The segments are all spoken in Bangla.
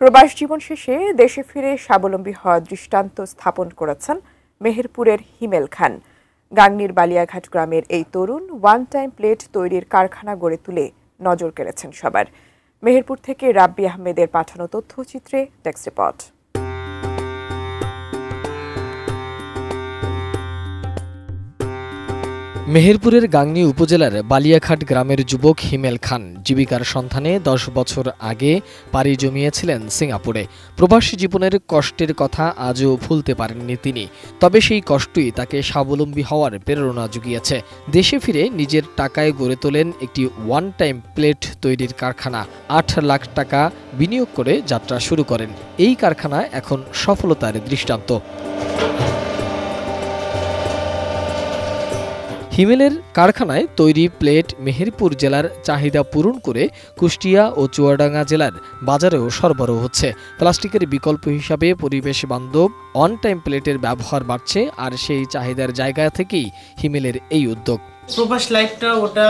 প্রবাস জীবন শেষে দেশে ফিরে স্বাবলম্বী হওয়ার দৃষ্টান্ত স্থাপন করেছেন মেহেরপুরের হিমেল খান। গাংনীর বালিয়াঘাট গ্রামের এই তরুণ ওয়ান টাইম প্লেট তৈরির কারখানা গড়ে তুলে নজর কেড়েছেন সবার। মেহেরপুর থেকে রাব্বি আহমেদের পাঠানো তথ্যচিত্রে ডেস্ক রিপোর্ট। মেহেরপুরের গাংনী উপজেলার বালিয়াঘাট গ্রামের যুবক হিমেল খান জীবিকার সন্ধানে 10 বছর আগে পাড়ি জমিয়েছিলেন সিঙ্গাপুরে। প্রবাসী জীবনের কষ্টের কথা আজও ভুলতে পারেননি তিনি। তবে সেই কষ্টই তাকে স্বাবলম্বী হওয়ার প্রেরণা জুগিয়েছে। দেশে ফিরে নিজের টাকায় গড়ে তোলেন একটি ওয়ান টাইম প্লেট তৈরির কারখানা। 8 লাখ টাকা বিনিয়োগ করে যাত্রা শুরু করেন। এই কারখানা এখন সফলতার দৃষ্টান্ত। হিমেলের কারখানায় তৈরি প্লেট মেহেরপুর জেলার চাহিদা পূরণ করে কুষ্টিয়া ও চুয়াডাঙ্গা জেলার বাজারেও সরবরাহ হচ্ছে। প্লাস্টিকের বিকল্প হিসাবে পরিবেশ বান্ধব অন টাইম প্লেটের ব্যবহার বাড়ছে, আর সেই চাহিদার জায়গা থেকেই হিমেলের এই উদ্যোগ। প্রবাস লাইফটা ওটা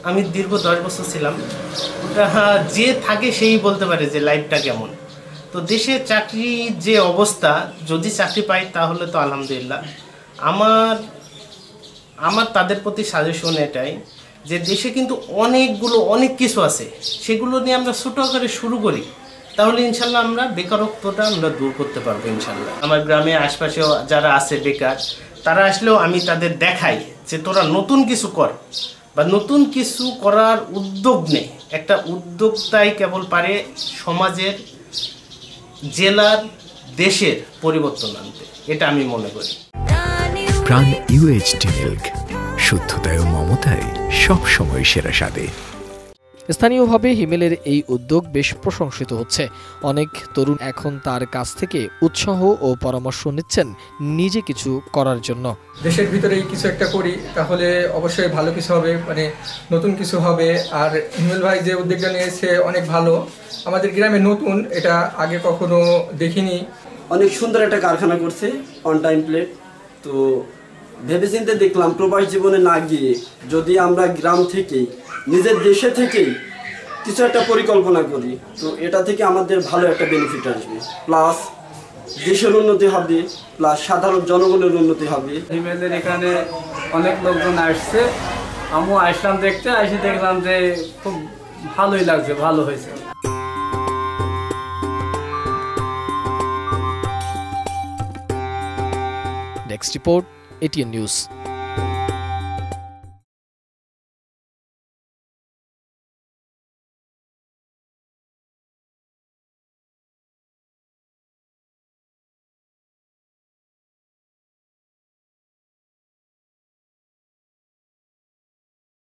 আমি দীর্ঘ 10 বছর ছিলাম। ওটা যে থাকে সেই বলতে পারে যে লাইফটা কেমন। তো দেশে চাকরি যে অবস্থা, যদি চাকরি পাই তাহলে তো আলহামদুলিল্লাহ। আমার তাদের প্রতি সাজেশন এটাই যে দেশে কিন্তু অনেক কিছু আছে, সেগুলো নিয়ে আমরা ছোট আকারে শুরু করি, তাহলে ইনশাল্লাহ আমরা বেকারত্বটা আমরা দূর করতে পারবো ইনশাল্লাহ। আমার গ্রামে আশপাশে যারা আছে বেকার, তারা আসলেও আমি তাদের দেখাই যে তোরা নতুন কিছু কর বা নতুন কিছু করার উদ্যোগ নেই। একটা উদ্যোক্তাই কেবল পারে সমাজের, জেলার, দেশের পরিবর্তন আনতে, এটা আমি মনে করি। প্রাণ UHT মিল্ক, শুদ্ধতায় ও মমতায় সবসময় সেরা স্বাদে। স্থানীয়ভাবে হিমেলের এই উদ্যোগ বেশ প্রশংসিত হচ্ছে। অনেক তরুণ এখন তার কাছ থেকে উৎসাহ ও পরামর্শ নিচ্ছেন নিজে কিছু করার জন্য। দেশের ভিতরেই কিছু একটা করি তাহলে অবশ্যই ভালো কিছু হবে, মানে নতুন কিছু হবে। আর হিমেল ভাই যে উদ্যোগটা নিয়েছে অনেক ভালো, আমাদের গ্রামে নতুন, এটা আগে কখনো দেখিনি। অনেক সুন্দর একটা কারখানা করছে অন টাইম প্লেট। তো ভেবেচিন্তে দেখলাম প্রবাস জীবনে না গিয়ে যদি আমরা গ্রাম থেকেই, নিজের দেশে থেকেই কিছু একটা পরিকল্পনা করি, তো এটা থেকে আমাদের ভালো একটা বেনিফিট আসবে, প্লাস দেশের উন্নতি হবে, প্লাস সাধারণ জনগণের উন্নতি হবে। হিমেলের এখানে অনেক লোকজন আসছে, আমিও আসলাম দেখতে, এসে দেখলাম যে খুব ভালোই লাগছে, ভালো হয়েছে। Desk report, ATN news.